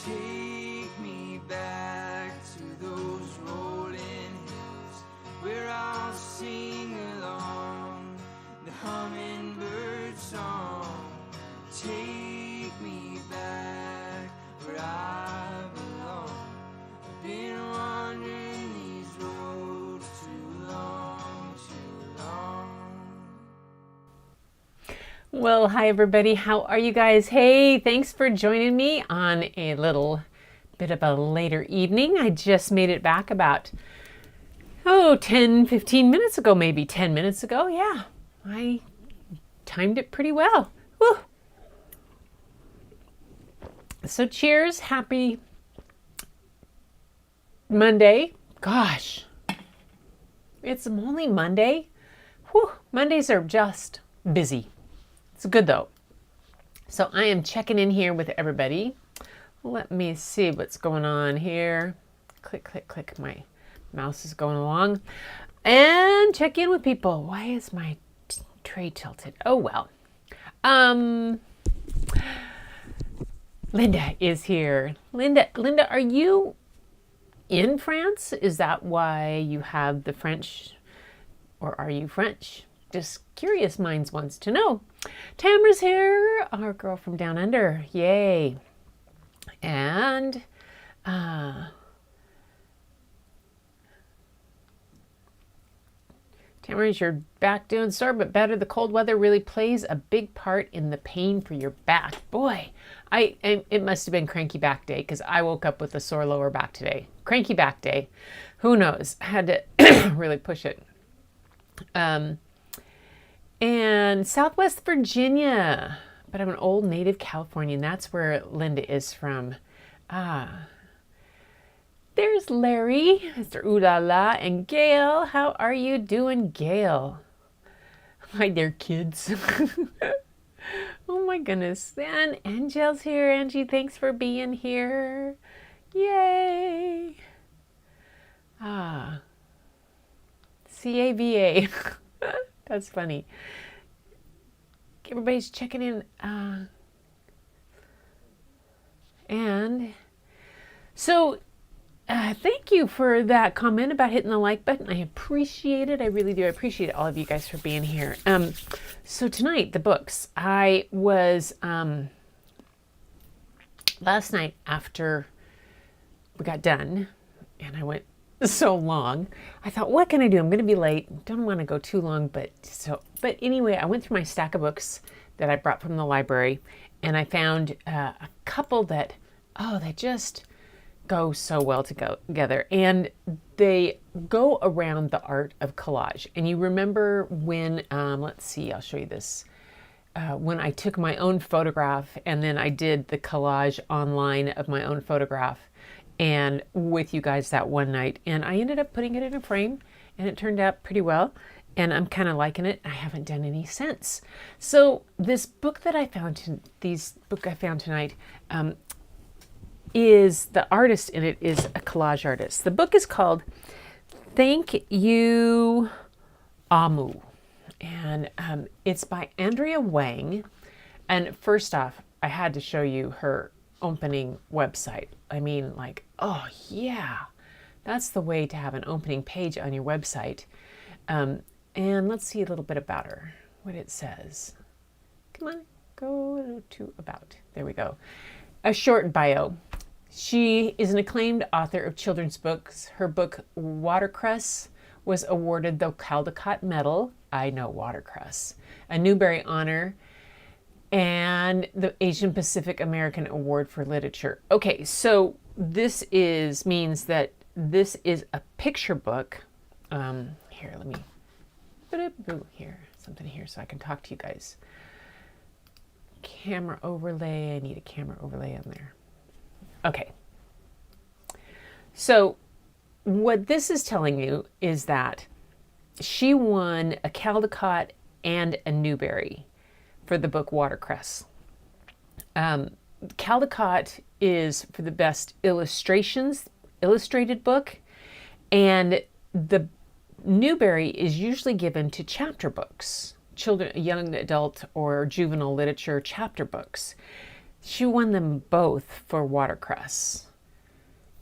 Take me back to those rolling hills where I'll sing along the hummingbird song. Take me back where I belong. I've been wandering these roads too long, too long. Well, hi everybody. How are you guys? Hey, thanks for joining me on a little bit of a later evening. I just made it back about 10-15 minutes ago, maybe 10 minutes ago. Yeah, I timed it pretty well. Whew. So cheers, happy Monday. Gosh, it's only Monday. Whew. Mondays are just busy. It's good though. So I am checking in here with everybody. Let me see what's going on here. Click, click, click. My mouse is going along. And check in with people. Why is my tray tilted? Oh well. Linda is here. Linda, are you in France? Is that why you have the French, or are you French? Just curious minds wants to know. Tamara's here, our girl from down under. Yay. And Tamara, is your back doing sore but better? The cold weather really plays a big part in the pain for your back. Boy, it must have been cranky back day because I woke up with a sore lower back today. Cranky back day. Who knows? I had to really push it. And Southwest Virginia, but I'm an old native Californian. That's where Linda is from. There's Larry, Mr. Ooh La La, and Gail. How are you doing, Gail? Hi there, kids. Oh my goodness. And Angel's here. Angie, thanks for being here. Yay. CAVA. That's funny. Everybody's checking in. And so thank you for that comment about hitting the like button. I appreciate it. I really do. I appreciate all of you guys for being here. So tonight, the books. I was, last night after we got done, and I went so long, I thought, what can I do? I'm going to be late. Don't want to go too long, but anyway, I went through my stack of books that I brought from the library, and I found a couple that, they just go so well together, and they go around the art of collage. And you remember when, let's see, I'll show you this. When I took my own photograph and then I did the collage online of my own photograph and with you guys that one night, and I ended up putting it in a frame, and it turned out pretty well, and I'm kind of liking it. I haven't done any since. So this book that I found, tonight, is the artist in it is a collage artist. The book is called Thank You Amu, and it's by Andrea Wang. And first off, I had to show you her opening website. I mean, like, oh yeah, that's the way to have an opening page on your website. And let's see a little bit about her, what it says. Come on, go to about. There we go. A short bio. She is an acclaimed author of children's books. Her book, Watercress, was awarded the Caldecott Medal. I know watercress. A Newbery Honor, and the Asian Pacific American Award for Literature. Okay, so this means that this is a picture book. Here, let me something here so I can talk to you guys. Camera overlay. I need a camera overlay on there. Okay. So what this is telling you is that she won a Caldecott and a Newbery for the book Watercress. Caldecott is for the best illustrated book, and the Newbery is usually given to chapter books, children, young adult or juvenile literature chapter books. She won them both for Watercress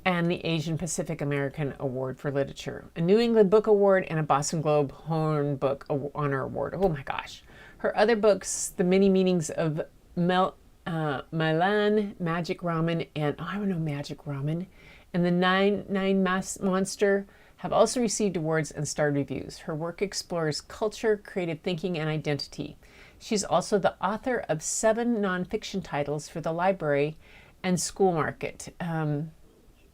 and the Asian Pacific American Award for Literature, a New England Book Award, and a Boston Globe Horn Book Honor Award. Oh my gosh. Her other books, The Many Meanings of Milan, Magic Ramen, and I don't know Magic Ramen, and The Nine Monster, have also received awards and starred reviews. Her work explores culture, creative thinking, and identity. She's also the author of 7 nonfiction titles for the library and school market.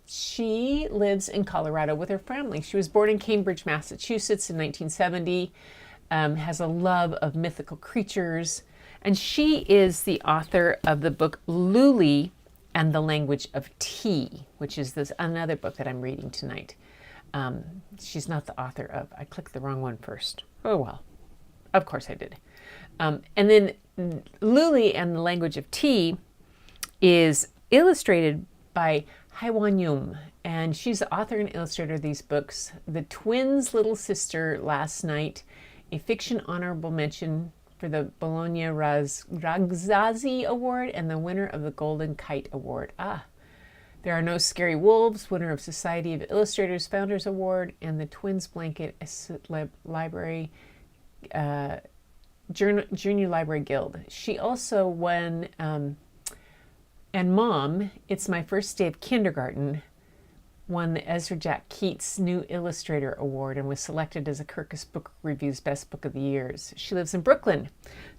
She lives in Colorado with her family. She was born in Cambridge, Massachusetts in 1970, has a love of mythical creatures, and she is the author of the book Luli and the Language of Tea, which is another book that I'm reading tonight. She's not the author of, I clicked the wrong one first. Oh well, of course I did. And then Luli and the Language of Tea is illustrated by Hyewon Yum, and she's the author and illustrator of these books. The Twins' Little Sister, Last Night, a fiction honorable mention for the Bologna Ragazzi Award, and the winner of the Golden Kite Award. There Are No Scary Wolves, winner of Society of Illustrators Founders Award, and the Twins Blanket Library Junior Library Guild. She also won, and Mom, It's My First Day of Kindergarten, won the Ezra Jack Keats New Illustrator Award and was selected as a Kirkus Book Review's Best Book of the Years. She lives in Brooklyn.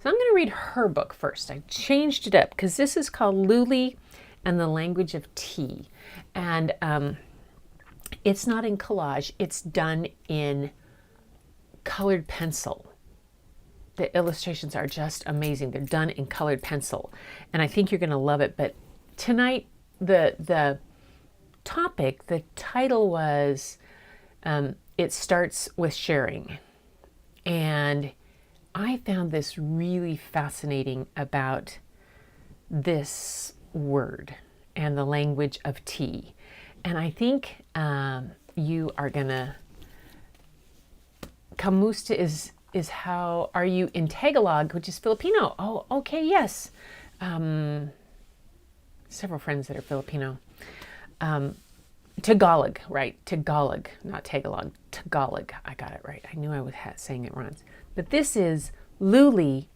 So I'm going to read her book first. I changed it up because this is called Luli and the Language of Tea. And it's not in collage. It's done in colored pencil. The illustrations are just amazing. They're done in colored pencil. And I think you're going to love it. But tonight, the topic, the title was, It Starts with Sharing. And I found this really fascinating about this word and the language of tea. And I think you are going to, kamusta is how are you in Tagalog, which is Filipino. Oh, okay, yes. Several friends that are Filipino. Tagalog, right? Tagalog, not Tagalog. Tagalog. I got it right. I knew I was saying it wrong. But this is Luli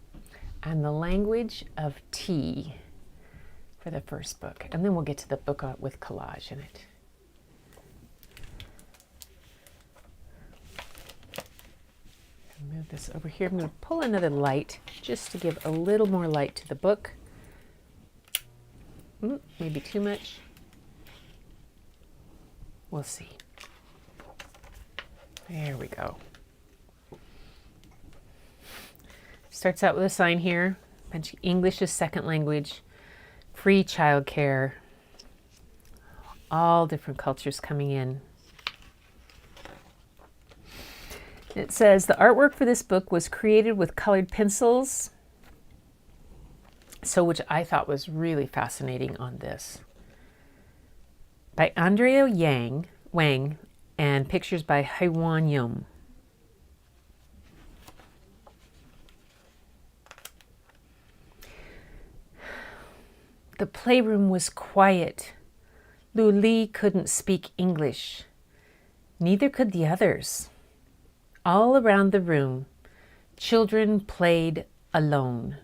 and the Language of Tea for the first book. And then we'll get to the book with collage in it. Move this over here. I'm going to pull another light just to give a little more light to the book. Maybe too much. We'll see. There we go. Starts out with a sign here. English is second language. Free childcare. All different cultures coming in. It says the artwork for this book was created with colored pencils, which I thought was really fascinating on this, by Andrea Wang, and pictures by Hyewon Yum. The playroom was quiet. Luli couldn't speak English. Neither could the others. All around the room, children played alone.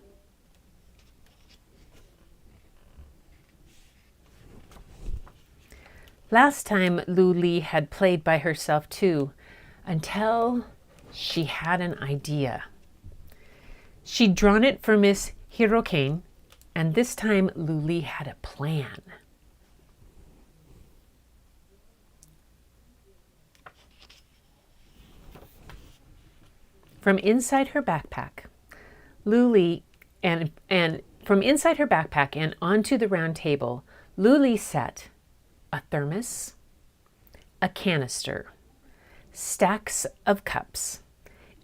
Last time Luli had played by herself too, until she had an idea. She'd drawn it for Miss Hirokane, and this time Luli had a plan. From inside her backpack, Luli and from inside her backpack and onto the round table, Luli set a thermos, a canister, stacks of cups,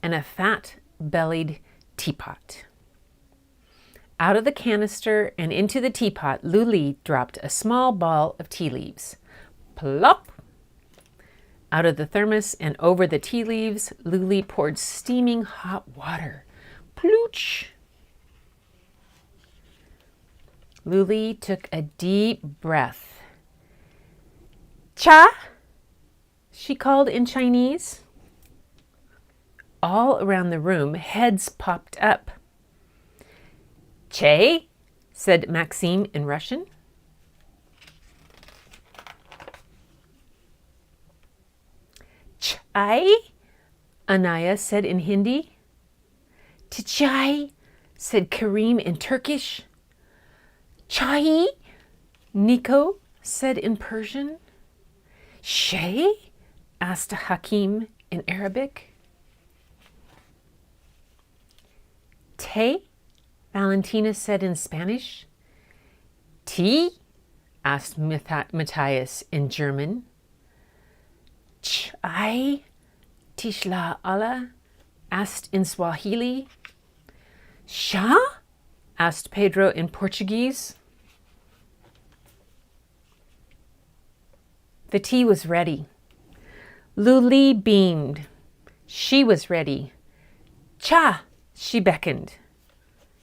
and a fat-bellied teapot. Out of the canister and into the teapot, Luli dropped a small ball of tea leaves. Plop! Out of the thermos and over the tea leaves, Luli poured steaming hot water. Plooch! Luli took a deep breath. Cha, she called in Chinese. All around the room, heads popped up. Che, said Maxime in Russian. Chai, Anaya said in Hindi. Tichai, said Kareem in Turkish. Chai, Nico said in Persian. Shay, asked Hakim in Arabic. Te, Valentina said in Spanish. Tea, asked Matthias in German. Chai, Tishla Allah, asked in Swahili. Sha, asked Pedro in Portuguese. The tea was ready. Luli beamed. She was ready. Cha, she beckoned.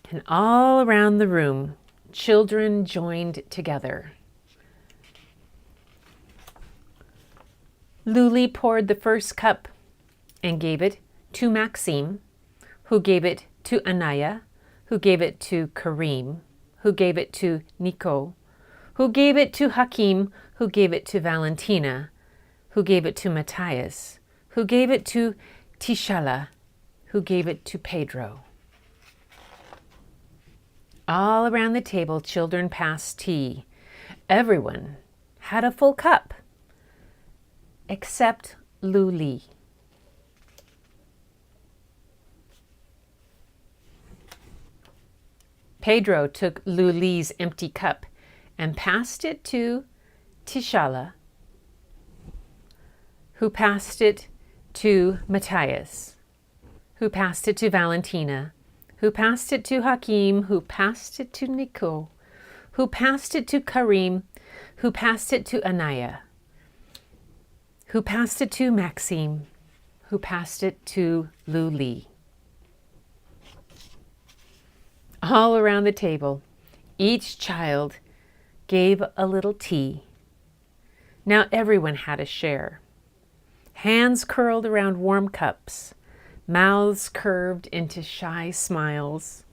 And all around the room, children joined together. Luli poured the first cup and gave it to Maxime, who gave it to Anaya, who gave it to Kareem, who gave it to Nico, who gave it to Hakim, who gave it to Valentina, who gave it to Matthias, who gave it to Tishala, who gave it to Pedro. All around the table, children passed tea. Everyone had a full cup, except Luli. Pedro took Luli's empty cup and passed it to Tishala, who passed it to Matthias, who passed it to Valentina, who passed it to Hakim, who passed it to Nico, who passed it to Kareem, who passed it to Anaya, who passed it to Maxime, who passed it to Luli. All around the table, each child gave a little tea. Now everyone had a share. Hands curled around warm cups, mouths curved into shy smiles.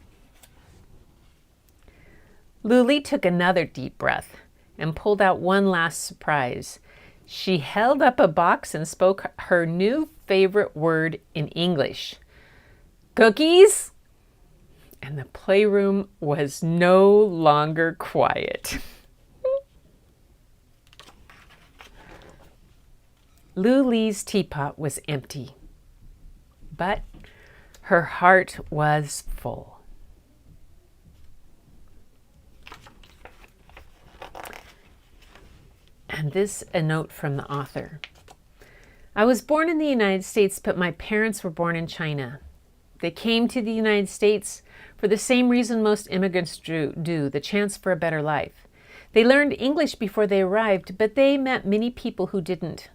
Luli took another deep breath and pulled out one last surprise. She held up a box and spoke her new favorite word in English. Cookies? And the playroom was no longer quiet. Luli's teapot was empty, but her heart was full. And this a note from the author. I was born in the United States, but my parents were born in China. They came to the United States for the same reason most immigrants do, the chance for a better life. They learned English before they arrived, but they met many people who didn't.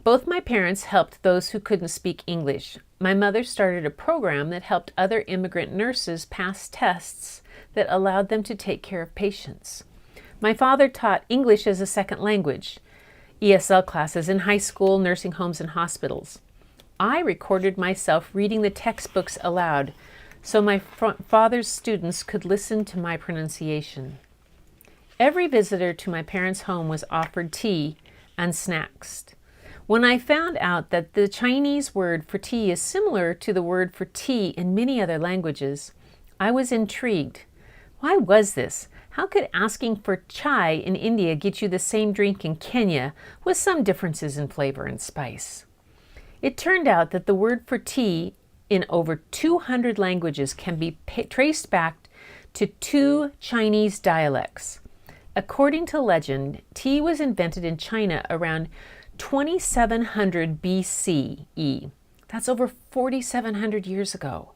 Both my parents helped those who couldn't speak English. My mother started a program that helped other immigrant nurses pass tests that allowed them to take care of patients. My father taught English as a second language, ESL classes in high school, nursing homes, and hospitals. I recorded myself reading the textbooks aloud so my father's students could listen to my pronunciation. Every visitor to my parents' home was offered tea and snacks. When I found out that the Chinese word for tea is similar to the word for tea in many other languages, I was intrigued. Why was this? How could asking for chai in India get you the same drink in Kenya with some differences in flavor and spice? It turned out that the word for tea in over 200 languages can be traced back to 2 Chinese dialects. According to legend, tea was invented in China around 2700 BCE. That's over 4,700 years ago.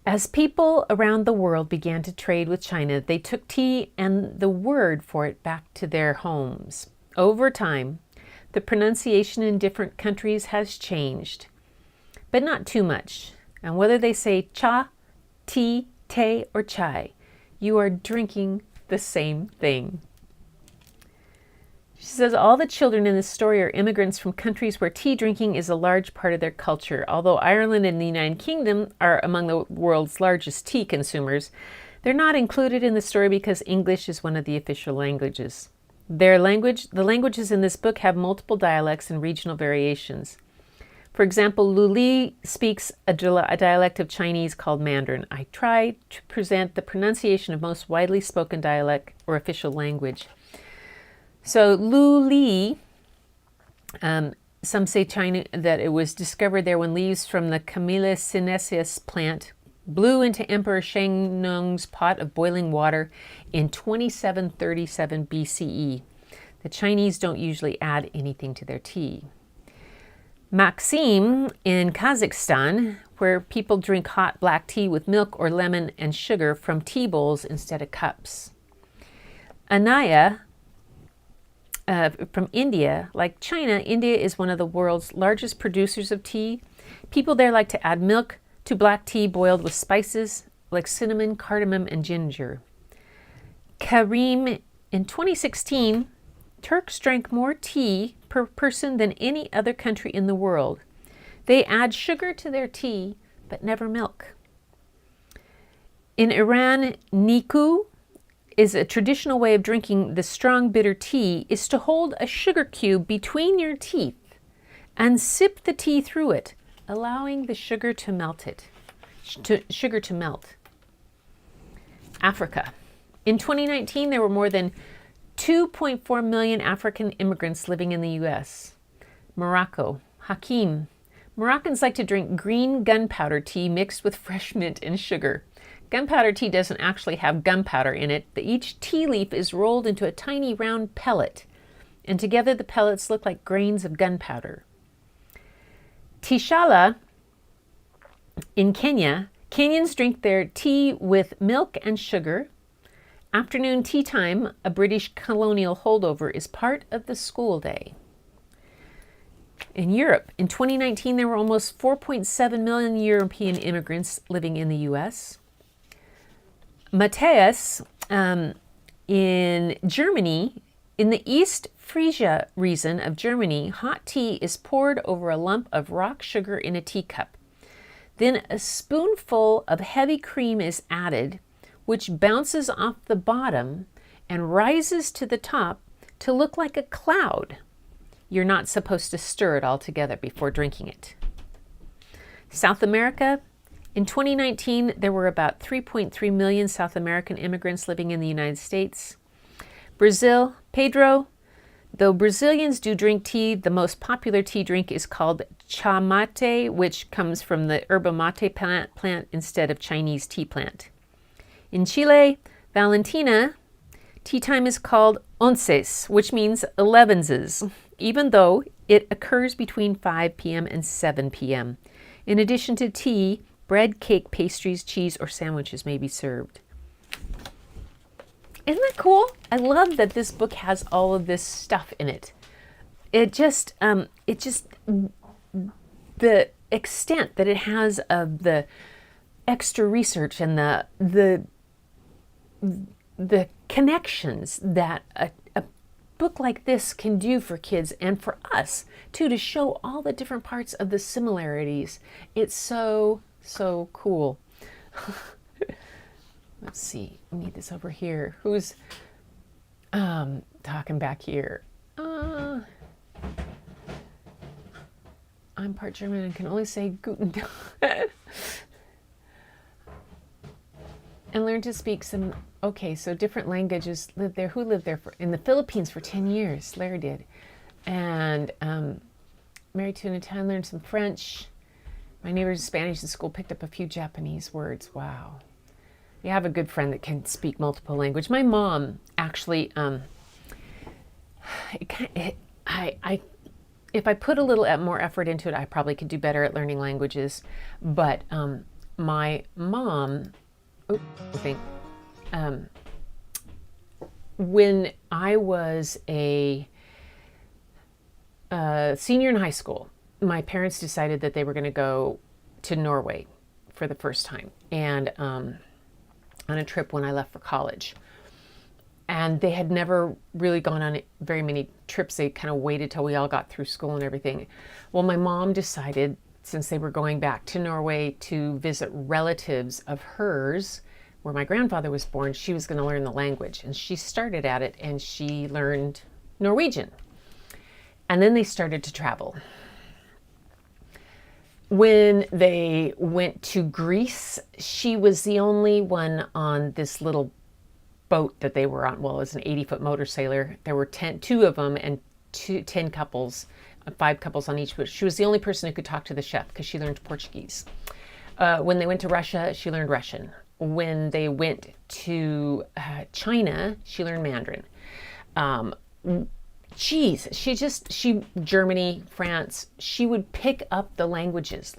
As people around the world began to trade with China, they took tea and the word for it back to their homes. Over time, the pronunciation in different countries has changed, but not too much. And whether they say cha, tea, te, or chai, You are drinking the same thing. She says all the children in this story are immigrants from countries where tea drinking is a large part of their culture. Although Ireland and the United Kingdom are among the world's largest tea consumers, they're not included in the story because English is one of the official languages. The languages in this book have multiple dialects and regional variations. For example, Luli speaks a dialect of Chinese called Mandarin. I try to present the pronunciation of most widely spoken dialect or official language. So Luli, some say China, that it was discovered there when leaves from the Camellia sinensis plant blew into Emperor Shennong's pot of boiling water in 2737 BCE. The Chinese don't usually add anything to their tea. Maxim in Kazakhstan, where people drink hot black tea with milk or lemon and sugar from tea bowls instead of cups. Anaya, from India, like China, India is one of the world's largest producers of tea. People there like to add milk to black tea boiled with spices like cinnamon, cardamom, and ginger. Karim, in 2016, Turks drank more tea per person than any other country in the world. They add sugar to their tea, but never milk. In Iran, niku is a traditional way of drinking the strong bitter tea is to hold a sugar cube between your teeth and sip the tea through it, allowing the sugar to melt. Africa. In 2019, there were more than 2.4 million African immigrants living in the U.S. Morocco. Hakim. Moroccans like to drink green gunpowder tea mixed with fresh mint and sugar. Gunpowder tea doesn't actually have gunpowder in it. Each tea leaf is rolled into a tiny round pellet, and together the pellets look like grains of gunpowder. Tishala in Kenya. Kenyans drink their tea with milk and sugar. Afternoon tea time, a British colonial holdover, is part of the school day. In Europe, in 2019, there were almost 4.7 million European immigrants living in the U.S. Matthias, in Germany, in the East Frisia region of Germany, hot tea is poured over a lump of rock sugar in a teacup. Then a spoonful of heavy cream is added, which bounces off the bottom and rises to the top to look like a cloud. You're not supposed to stir it all together before drinking it. South America. In 2019, there were about 3.3 million South American immigrants living in the United States. Brazil. Pedro. Though Brazilians do drink tea, the most popular tea drink is called cha mate, which comes from the yerba mate plant instead of Chinese tea plant. In Chile, Valentina, tea time is called onces, which means 11s, even though it occurs between 5 p.m. and 7 p.m. In addition to tea, bread, cake, pastries, cheese, or sandwiches may be served. Isn't that cool? I love that this book has all of this stuff in it. The extent that it has of the extra research and the connections that a book like this can do for kids and for us too, to show all the different parts of the similarities. It's so cool. Let's see, we need this over here. Who's talking back here? I'm part German and can only say Guten Tag. And learn to speak some, okay, so different languages live there. Who lived there in the Philippines for 10 years? Larry did. And married to an Italian, learned some French. My neighbor's Spanish in school, picked up a few Japanese words. Wow. You have a good friend that can speak multiple languages. My mom actually, if I put a little more effort into it, I probably could do better at learning languages. But my mom, when I was a senior in high school, my parents decided that they were going to go to Norway for the first time. And on a trip when I left for college. And they had never really gone on very many trips. They kind of waited till we all got through school and everything. Well, my mom decided, since they were going back to Norway to visit relatives of hers, where my grandfather was born, she was going to learn the language. And she started at it and she learned Norwegian. And then they started to travel. When they went to Greece, she was the only one on this little boat that they were on. Well, it was an 80-foot motor sailor. There were two of them and 10 couples, 5 couples on each boat. She was the only person who could talk to the chef because she learned Portuguese. When they went to Russia, she learned Russian. When they went to China, she learned Mandarin. Germany, France, she would pick up the languages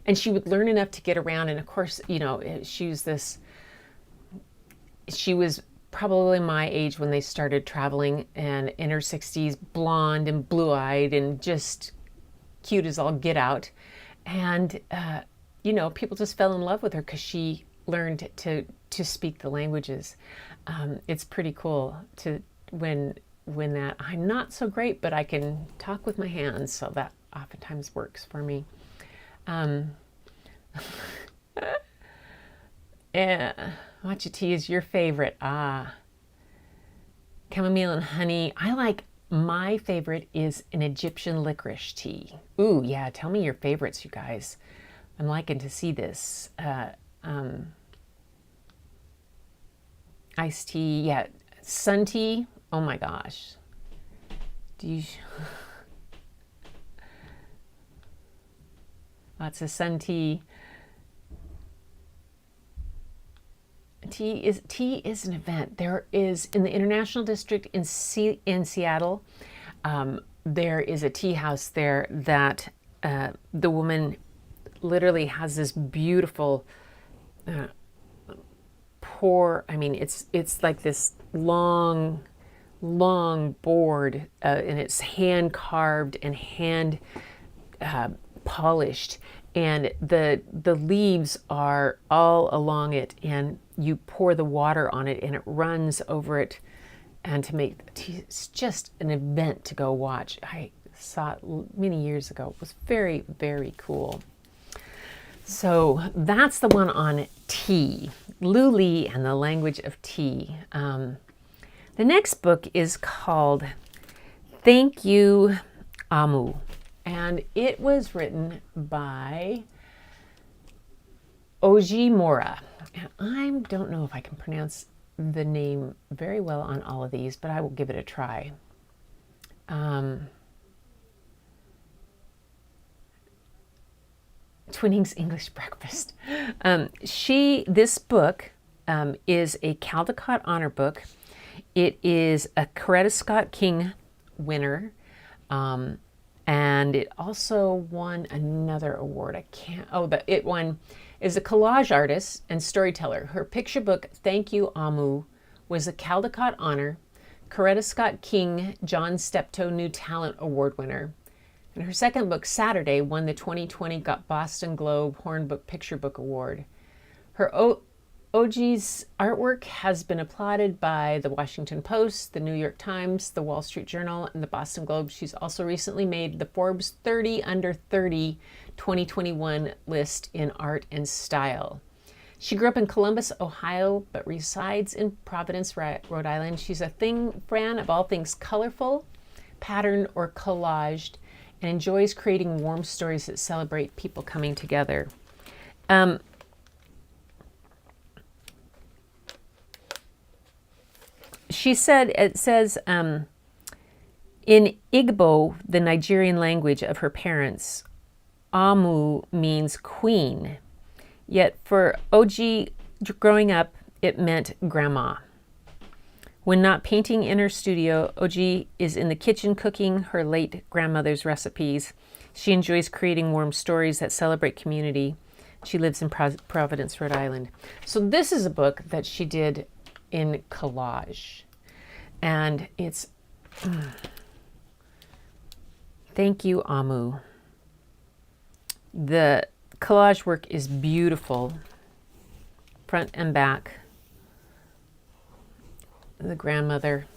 and she would learn enough to get around. And of course, she was probably my age when they started traveling, and in her 60s, blonde and blue-eyed and just cute as all get out. And, people just fell in love with her because she learned to speak the languages. It's pretty cool when that I'm not so great, but I can talk with my hands, so that oftentimes works for me. Matcha tea is your favorite. Chamomile and honey. My favorite is an Egyptian licorice tea. Ooh, yeah, tell me your favorites, you guys. I'm liking to see this. Iced tea, yeah. Sun tea. Oh my gosh. Lots of sun tea. Tea is an event. There is, in the International District in Seattle, there is a tea house there that the woman literally has this beautiful it's like this long board, and it's hand carved and hand polished, and the leaves are all along it, and you pour the water on it and it runs over it, and to make tea, it's just an event to go watch. I saw it many years ago. It was very, very cool. So that's the one on tea, Luli and the Language of Tea. The next book is called Thank You, Amu, and it was written by Oge Mora. And I don't know if I can pronounce the name very well on all of these, but I will give it a try. Twinnings English Breakfast. This book is a Caldecott Honor book. It is a Coretta Scott King winner, and it also won another award. It won is a collage artist and storyteller. Her picture book, Thank You, Amu, was a Caldecott Honor, Coretta Scott King John Steptoe New Talent Award winner. And her second book, Saturday, won the 2020 Boston Globe Hornbook Picture Book Award. Her Oge's artwork has been applauded by the Washington Post, the New York Times, the Wall Street Journal, and the Boston Globe. She's also recently made the Forbes 30 Under 30 2021 list in art and style. She grew up in Columbus, Ohio, but resides in Providence, Rhode Island. She's a fan of all things colorful, patterned, or collaged, and enjoys creating warm stories that celebrate people coming together. She said, it says, in Igbo, the Nigerian language of her parents, Amu means queen. Yet for Oge growing up, it meant grandma. When not painting in her studio, Oge is in the kitchen cooking her late grandmother's recipes. She enjoys creating warm stories that celebrate community. She lives in Providence, Rhode Island. So this is a book that she did in collage. And it's, Thank You, Amu. The collage work is beautiful. front and back. The grandmother.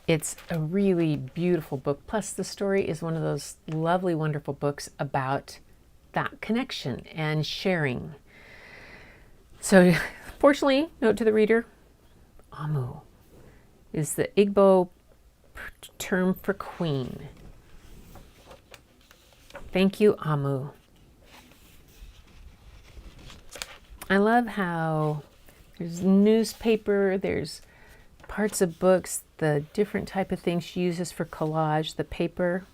It's a really beautiful book. Plus, the story is one of those lovely, wonderful books about that connection and sharing. So, fortunately, note to the reader, Amu is the Igbo term for queen. Thank you, Amu. I love how there's newspaper, there's parts of books, the different type of things she uses for collage. The paper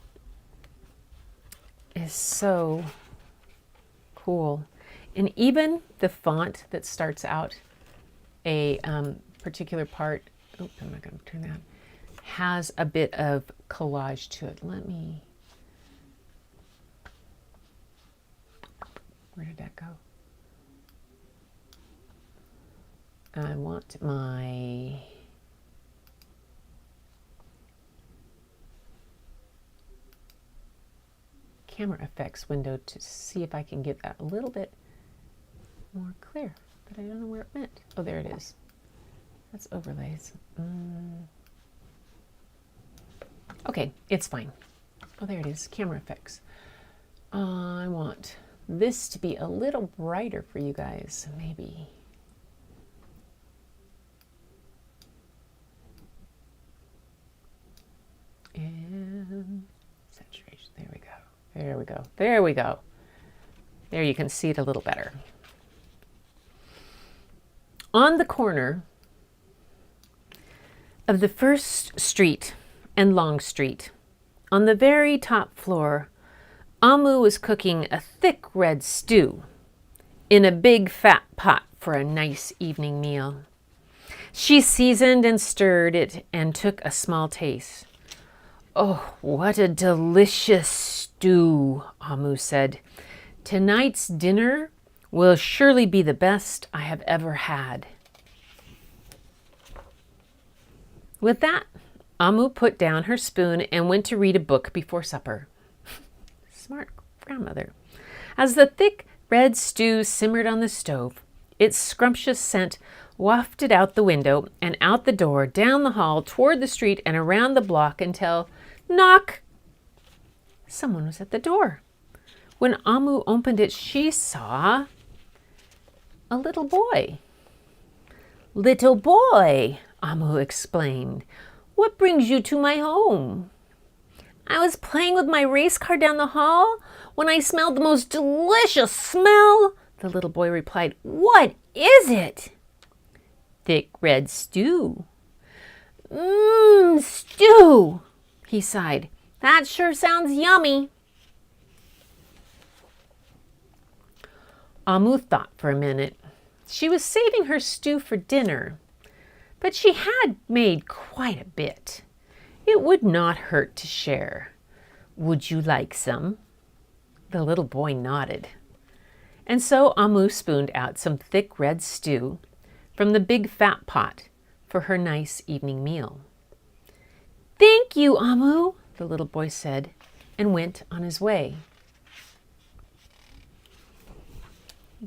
is so cool. And even the font that starts out a particular part, oh, I'm not going to turn that, has a bit of collage to it. Let me, where did that go? I want my camera effects window to see if I can get that a little bit more clear, but I don't know where it went. Oh, there it is. That's overlays. Okay, it's fine. Oh, there it is, camera effects. I want this to be a little brighter for you guys, maybe. And saturation, there we go. There we go. There we go. There you can see it a little better. On the corner of the First Street and Long Street, on the very top floor, Amu was cooking a thick red stew in a big fat pot for a nice evening meal. She seasoned and stirred it and took a small taste. Oh, what a delicious stew, Amu said. Tonight's dinner will surely be the best I have ever had. With that, Amu put down her spoon and went to read a book before supper. Smart grandmother. As the thick red stew simmered on the stove, its scrumptious scent wafted out the window and out the door, down the hall, toward the street, and around the block until, knock! Someone was at the door. When Amu opened it, she saw a little boy. Little boy, Amu explained, what brings you to my home? I was playing with my race car down the hall when I smelled the most delicious smell, the little boy replied. What is it? Thick red stew. Stew, he sighed. That sure sounds yummy. Amu thought for a minute. She was saving her stew for dinner, but she had made quite a bit. It would not hurt to share. Would you like some? The little boy nodded. And so Amu spooned out some thick red stew from the big fat pot for her nice evening meal. Thank you, Amu, the little boy said, and went on his way.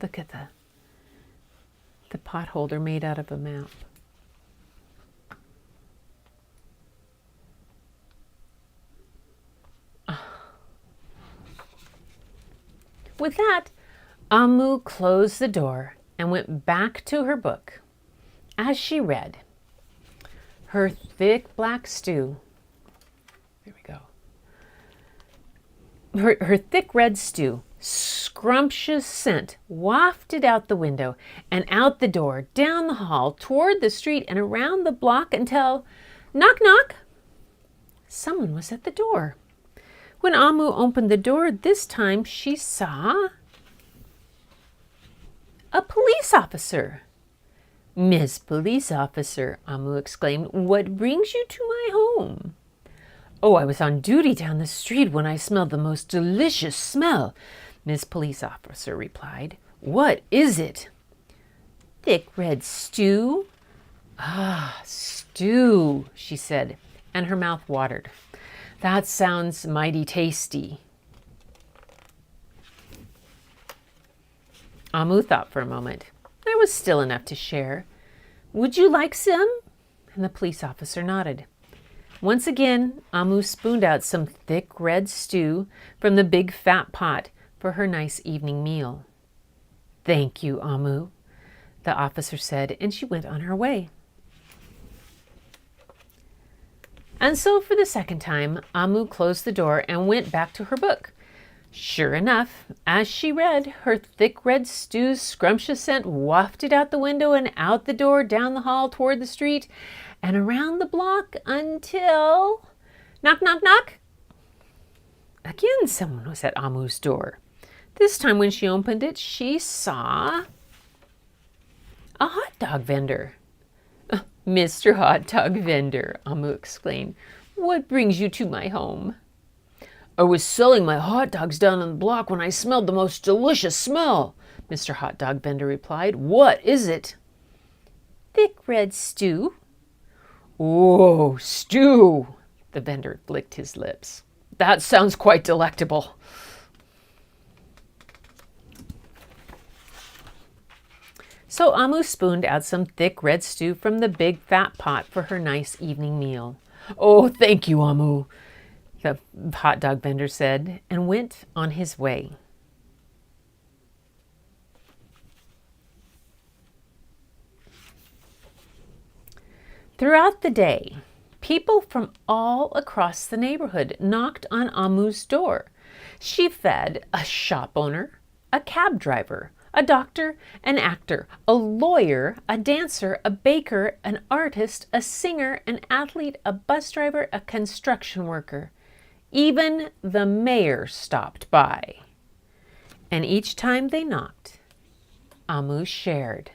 Look at the pot holder made out of a map. With that, Amu closed the door and went back to her book. As she read, her thick black stew, there we go, her thick red stew, scrumptious scent wafted out the window and out the door, down the hall, toward the street, and around the block until, knock, knock, someone was at the door. When Amu opened the door this time, she saw a police officer. Miss Police Officer, Amu exclaimed, what brings you to my home? Oh, I was on duty down the street when I smelled the most delicious smell, Miss Police Officer replied. What is it? Thick red stew. Ah, stew, she said, and her mouth watered. That sounds mighty tasty. Amu thought for a moment. There was still enough to share. Would you like some? And the police officer nodded. Once again, Amu spooned out some thick red stew from the big fat pot for her nice evening meal. Thank you, Amu, the officer said, and she went on her way. And so for the second time, Amu closed the door and went back to her book. Sure enough, as she read, her thick red stew's scrumptious scent wafted out the window and out the door, down the hall toward the street, and around the block until... Knock, knock, knock! Again, someone was at Amu's door. This time when she opened it, she saw a hot dog vendor. Mr. Hot Dog Vendor, Amu exclaimed, what brings you to my home? I was selling my hot dogs down on the block when I smelled the most delicious smell, Mr. Hot Dog Vendor replied. What is it? Thick red stew. Oh, stew, the vendor licked his lips. That sounds quite delectable. So Amu spooned out some thick red stew from the big fat pot for her nice evening meal. Oh, thank you, Amu, the hot dog vendor said, and went on his way. Throughout the day, people from all across the neighborhood knocked on Amu's door. She fed a shop owner, a cab driver, a doctor, an actor, a lawyer, a dancer, a baker, an artist, a singer, an athlete, a bus driver, a construction worker. Even the mayor stopped by. And each time they knocked, Amu shared.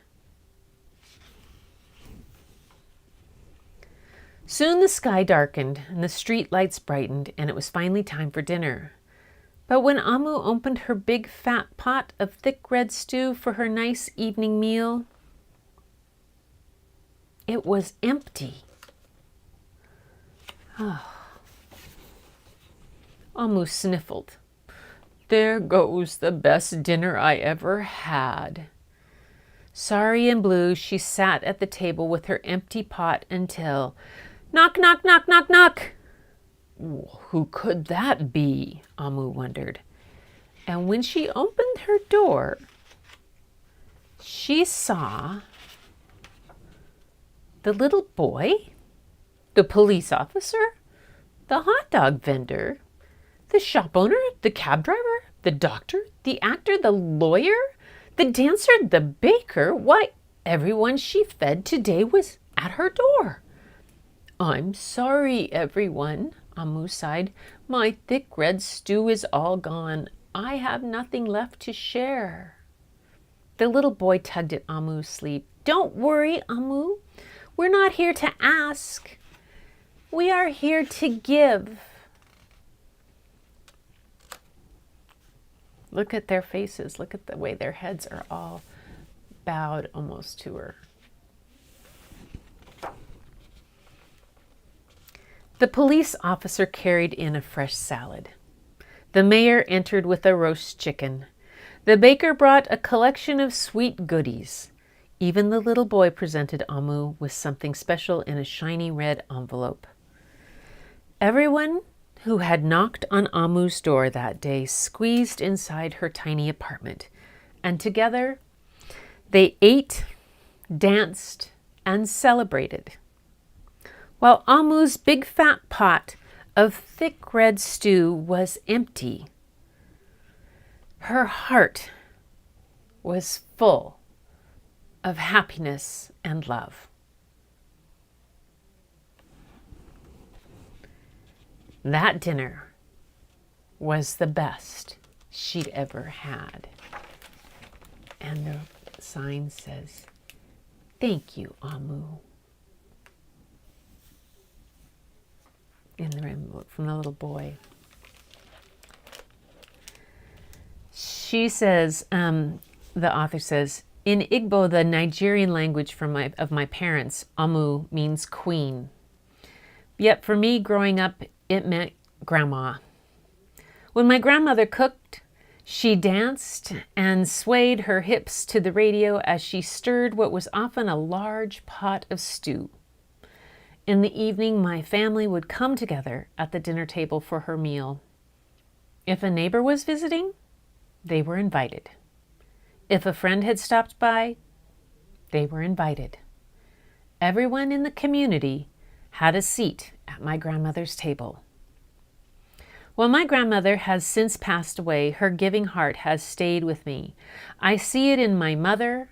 Soon the sky darkened and the street lights brightened, and it was finally time for dinner. But when Amu opened her big fat pot of thick red stew for her nice evening meal, it was empty. Amu sniffled. There goes the best dinner I ever had. Sorry and blue, she sat at the table with her empty pot until... Knock, knock, knock, knock, knock! Who could that be? Amu wondered. And when she opened her door, she saw the little boy, the police officer, the hot dog vendor, the shop owner, the cab driver, the doctor, the actor, the lawyer, the dancer, the baker. Why, everyone she fed today was at her door. I'm sorry, everyone, Amu sighed. My thick red stew is all gone. I have nothing left to share. The little boy tugged at Amu's sleeve. Don't worry, Amu. We're not here to ask. We are here to give. Look at their faces. Look at the way their heads are all bowed almost to her. The police officer carried in a fresh salad. The mayor entered with a roast chicken. The baker brought a collection of sweet goodies. Even the little boy presented Amu with something special in a shiny red envelope. Everyone who had knocked on Amu's door that day squeezed inside her tiny apartment, and together they ate, danced, and celebrated. While Amu's big fat pot of thick red stew was empty, her heart was full of happiness and love. That dinner was the best she'd ever had. And the sign says, "Thank you, Amu." In the envelope from the little boy. She says, the author says, in Igbo, the Nigerian language of my parents, Amu means queen. Yet for me, growing up, it meant grandma. When my grandmother cooked, She danced and swayed her hips to the radio as she stirred what was often a large pot of stew. In the evening, my family would come together at the dinner table for her meal. If a neighbor was visiting, they were invited. If a friend had stopped by, they were invited. Everyone in the community had a seat at my grandmother's table. While my grandmother has since passed away, her giving heart has stayed with me. I see it in my mother,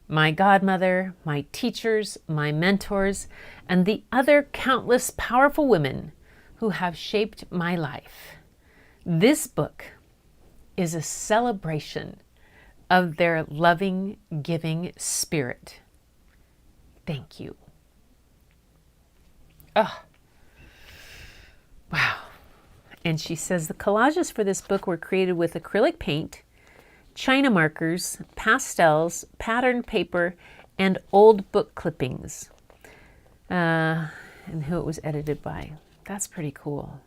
my godmother, my teachers, my mentors, and the other countless powerful women who have shaped my life. This book is a celebration of their loving, giving spirit. Thank you. Oh, wow. And she says the collages for this book were created with acrylic paint, China markers, pastels, patterned paper, and old book clippings. And who it was edited by. That's pretty cool.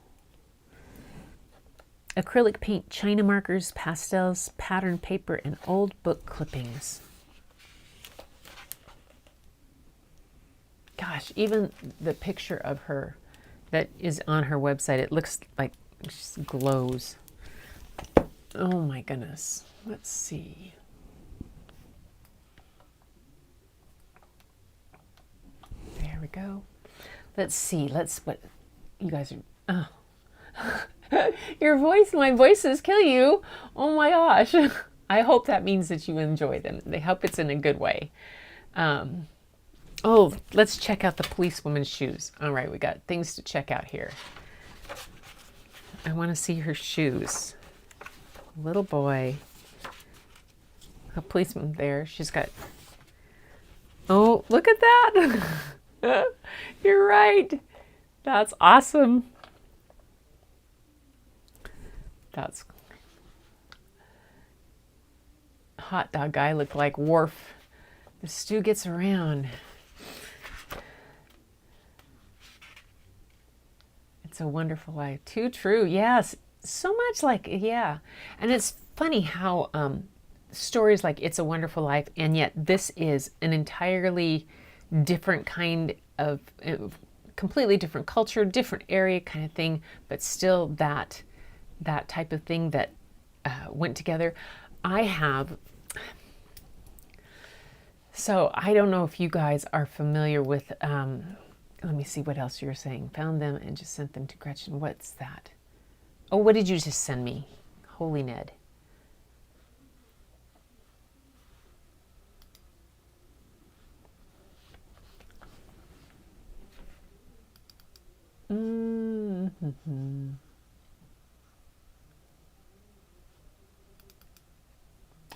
Acrylic paint, China markers, pastels, patterned paper, and old book clippings. Gosh, even the picture of her that is on her website, it looks like it just glows. Oh my goodness. Let's see. There we go. Let's see. What you guys are. Oh. Your voice, my voices kill you. Oh my gosh. I hope that means that you enjoy them. I hope it's in a good way. Oh, let's check out the policewoman's shoes. All right, we got things to check out here. I want to see her shoes. Little boy. A policeman there. She's got... Oh, look at that. You're right. That's awesome. That's... Hot dog guy looked like Worf. The stew gets around. It's a Wonderful Life. Too true. Yes. So much like, yeah. And it's funny how stories like It's a Wonderful Life, and yet this is an entirely different kind of, completely different culture, different area kind of thing, but still that type of thing that went together. So I don't know if you guys are familiar with, let me see what else you were saying. Found them and just sent them to Gretchen. What's that? Oh, what did you just send me? Holy Ned. Mm-hmm.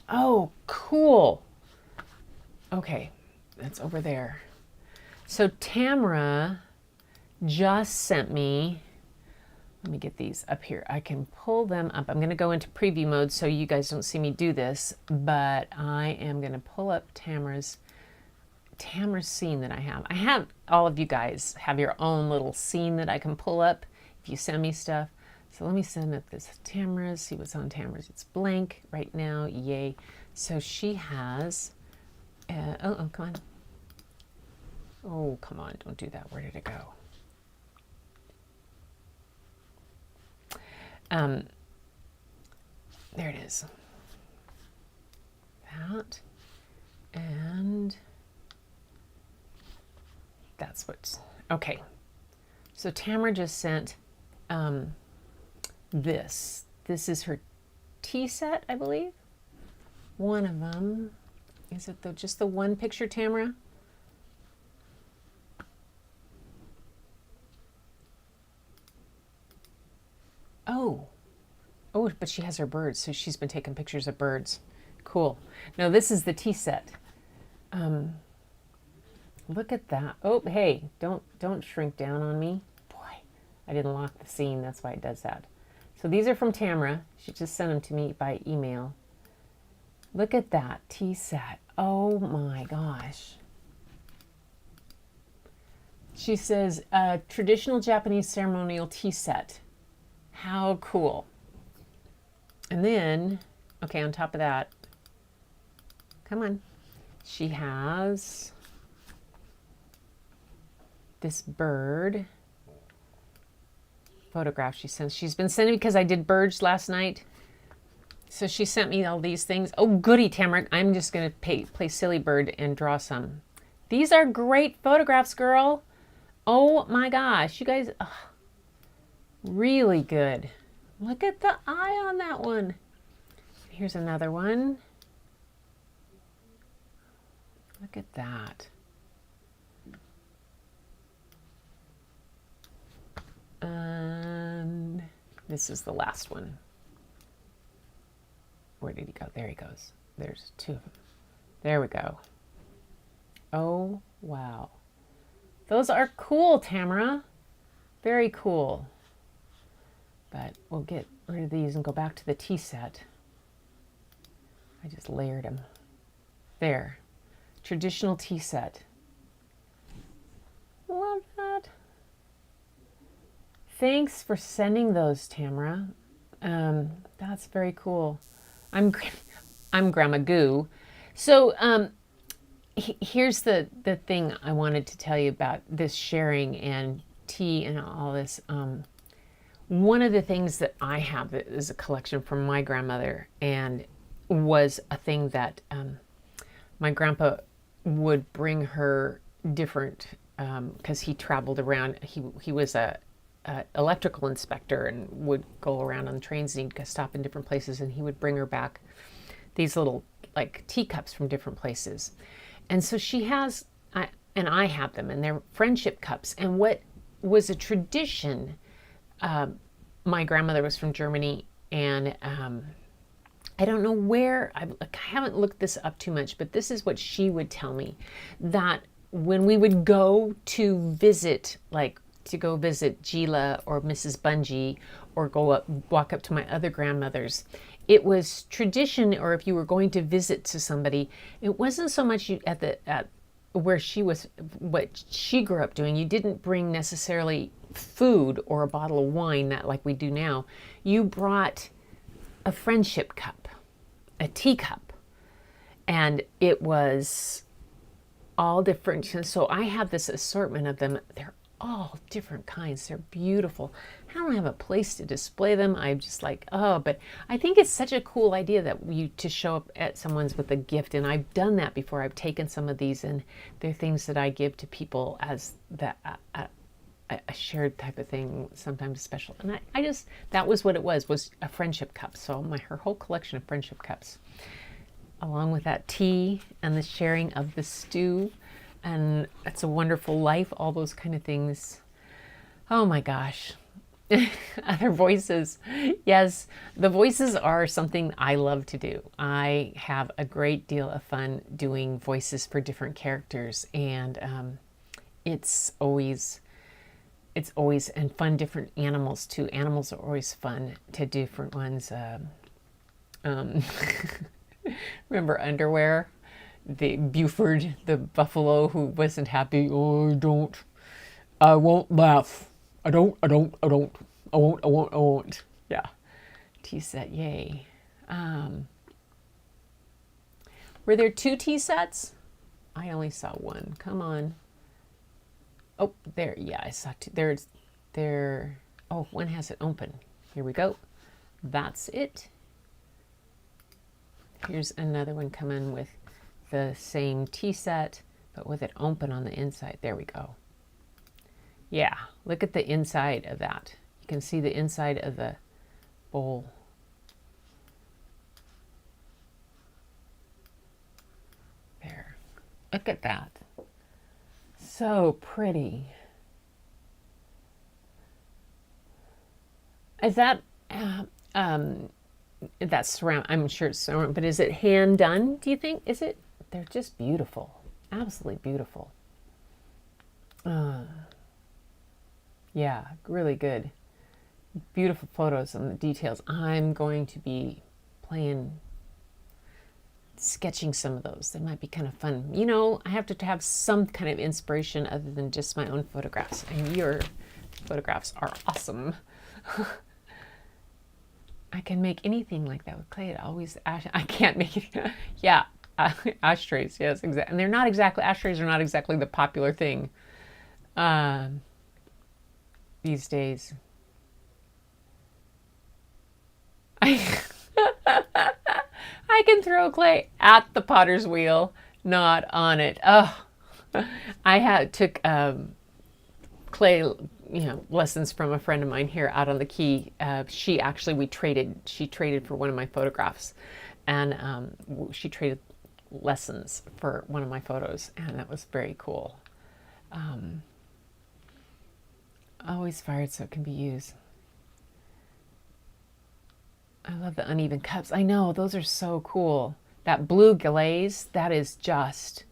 Oh, cool. Okay, that's over there. So Tamara just sent me, let me get these up here. I can pull them up. I'm going to go into preview mode so you guys don't see me do this, but I am going to pull up Tamara's scene that I have. I have, all of you guys have your own little scene that I can pull up if you send me stuff. So let me send up this Tamara's, see what's on Tamara's. It's blank right now, yay. So she has, oh, come on. Oh, come on, don't do that. Where did it go? There it is. That, and that's what's, okay. So Tamara just sent this. This is her tea set, I believe. One of them. Is it just the one picture, Tamara? Oh, but she has her birds, so she's been taking pictures of birds. Cool. Now this is the tea set. Look at that. Oh, hey, don't shrink down on me. Boy, I didn't lock the scene. That's why it does that. So these are from Tamara. She just sent them to me by email. Look at that tea set. Oh my gosh. She says, a traditional Japanese ceremonial tea set. How cool. And then Okay, on top of that, come on. She has this bird photograph she sends. She's been sending because I did birds last night. So she sent me all these things. Oh, goody, Tamara. I'm just going to play silly bird and draw some. These are great photographs, girl. Oh my gosh. You guys, really good. Look at the eye on that one. Here's another one. Look at that. And this is the last one. Where did he go? There he goes. There's two of them. There we go. Oh, wow. Those are cool, Tamara. Very cool. But we'll get rid of these and go back to the tea set. I just layered them. There. Traditional tea set. Love that. Thanks for sending those, Tamara. That's very cool. I'm Grandma Goo. So here's the thing I wanted to tell you about this sharing and tea and all this. One of the things that I have that is a collection from my grandmother and was a thing that my grandpa would bring her different, because he traveled around. He was a electrical inspector and would go around on trains and he'd stop in different places, and he would bring her back these little like teacups from different places. And so she has, and I have them, and they're friendship cups. And what was a tradition, my grandmother was from Germany, and I don't know where, I haven't looked this up too much, but this is what she would tell me, that when we would go to visit, like to go visit Gila or Mrs. Bungie, or walk up to my other grandmothers, it was tradition, or if you were going to visit to somebody, it wasn't so much at where she was, what she grew up doing. You didn't bring necessarily food or a bottle of wine that like we do now. You brought a friendship cup, a teacup, and it was all different. And so I have this assortment of them. They're all different kinds. They're beautiful. I don't have a place to display them. I'm just like, oh, but I think it's such a cool idea that to show up at someone's with a gift. And I've done that before. I've taken some of these, and they're things that I give to people as a shared type of thing, sometimes special. And I just, that was what it was a friendship cup. So her whole collection of friendship cups, along with that tea and the sharing of the stew, and It's a Wonderful Life, all those kind of things. Oh my gosh. Other voices. Yes, the voices are something I love to do. I have a great deal of fun doing voices for different characters, and it's always and fun. Different animals too. Animals are always fun to different ones. Remember Underwear? The Buford, the buffalo who wasn't happy. Oh, I won't laugh. I won't. Yeah. Tea set, yay. Were there 2 tea sets? I only saw one. Come on. Oh, there. Yeah, I saw 2. There. Oh, one has it open. Here we go. That's it. Here's another one coming with the same tea set, but with it open on the inside. There we go. Yeah, look at the inside of that. You can see the inside of the bowl. There. Look at that. So pretty. Is that that's ceramic? I'm sure it's ceramic, but is it hand done, do you think? Is it? They're just beautiful. Absolutely beautiful. Yeah, really good. Beautiful photos and the details. I'm going to be sketching some of those. They might be kind of fun. You know, I have to have some kind of inspiration other than just my own photographs. And your photographs are awesome. I can make anything like that with clay. It always, I can't make it. Yeah, ashtrays, yes, exactly. And they're not exactly, ashtrays are not exactly the popular thing these days. I can throw clay at the potter's wheel, not on it. Oh, I took clay, lessons from a friend of mine here out on the quay. She traded for one of my photographs, and she traded lessons for one of my photos, and that was very cool. Always fired so it can be used. I love the uneven cups. I know, those are so cool. That blue glaze, that is just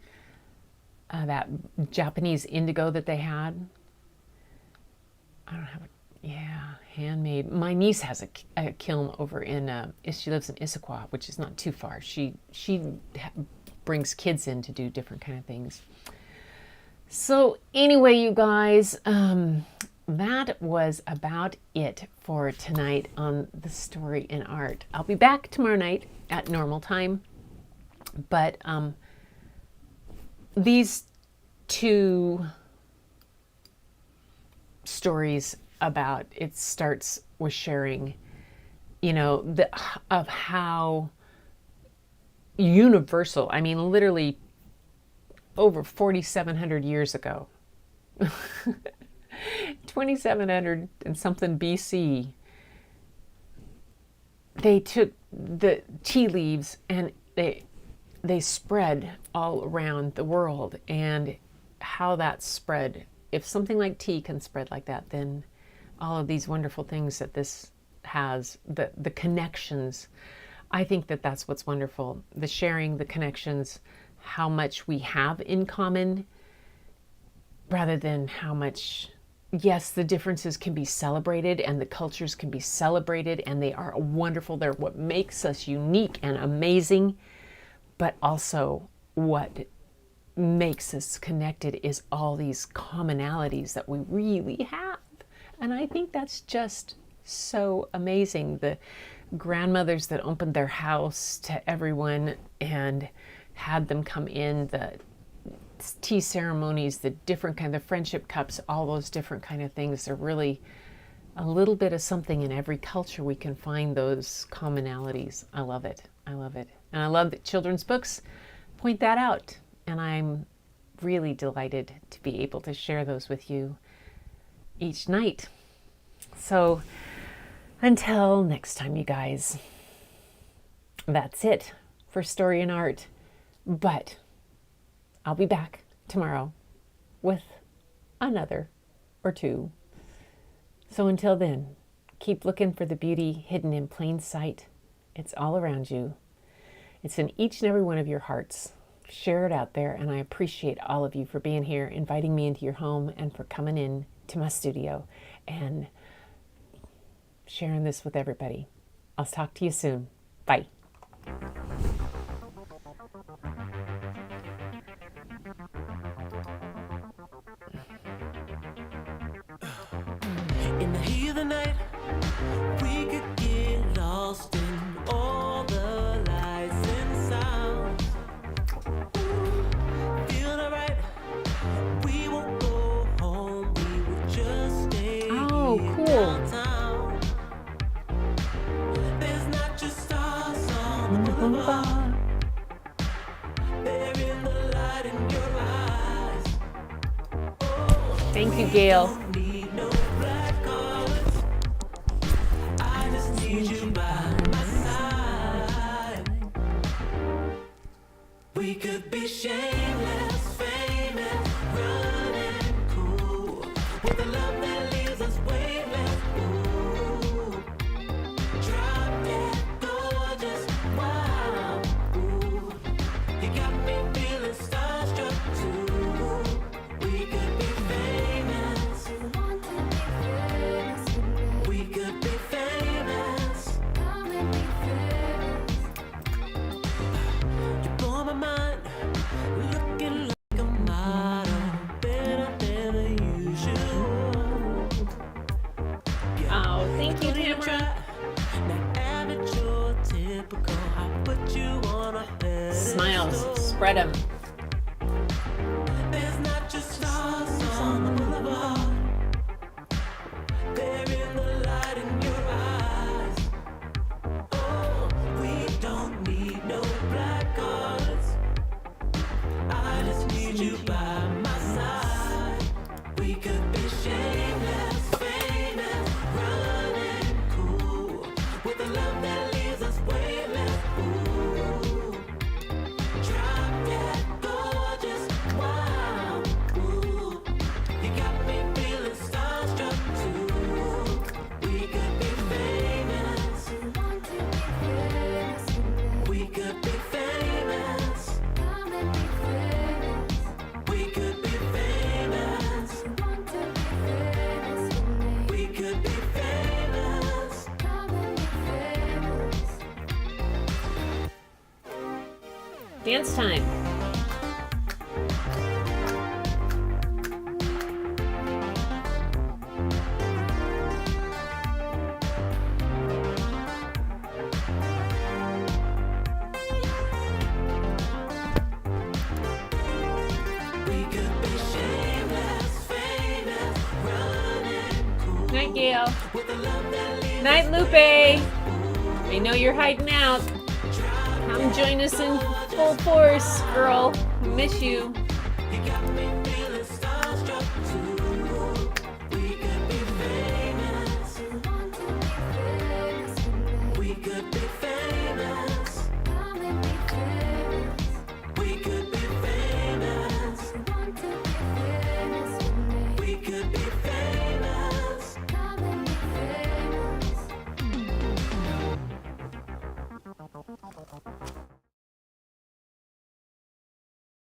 that Japanese indigo that they had. I don't have handmade. My niece has a kiln over in, she lives in Issaquah, which is not too far. She brings kids in to do different kind of things. So anyway, you guys, that was about it for tonight on the Story in Art. I'll be back tomorrow night at normal time, but these two stories about it starts with sharing, of how universal, I mean, literally over 4,700 years ago, 2,700 and something BC, they took the tea leaves and they spread all around the world, and how that spread. If something like tea can spread like that, then all of these wonderful things that this has, the connections, I think that's what's wonderful. The sharing, the connections, how much we have in common, rather than how much, yes, the differences can be celebrated and the cultures can be celebrated, and they are wonderful. They're what makes us unique and amazing, but also what makes us connected is all these commonalities that we really have. And I think that's just so amazing. The grandmothers that opened their house to everyone and had them come in, the tea ceremonies, the different kind of friendship cups, all those different kind of things. They're really a little bit of something in every culture. We can find those commonalities. I love it. I love it. And I love that children's books point that out. And I'm really delighted to be able to share those with you each night. So until next time, you guys, that's it for Story in Art. But I'll be back tomorrow with another or two. So until then, keep looking for the beauty hidden in plain sight. It's all around you. It's in each and every one of your hearts. Share it out there, and I appreciate all of you for being here, inviting me into your home, and for coming in to my studio and sharing this with everybody. I'll talk to you soon. Bye. In the heat of the night, we could get lost in all the lights and sounds. Feel alright, we won't go home, we will just stay here downtown. There's not just stars on the boulevard, they're in the light in your eyes. Oh, thank you, Gail. We could be shameless, famous, running cool, with a love that leaves us weightless. Ooh, drop dead gorgeous, wow. Ooh, you got me feeling starstruck too. We could be famous. We could be famous. You blow my mind, looking smiles. Spread them. There's not just stars on the boulevard. They're in the light in your eyes. Oh, we don't need no black cards. I just need you by my side. We could be shameless, famous, running cool, with a love that leaves us weightless. Ooh, drop dead gorgeous, wow. Ooh, you got me feeling starstruck too. We could be famous. We could be famous. We could be famous. We could be famous. Dance time. We could be shameless, famous, running cool, Night, Gail. with a love that leaves Night, Lupe. I know you're hiding out. Come join us in full force, girl. Miss you. you got me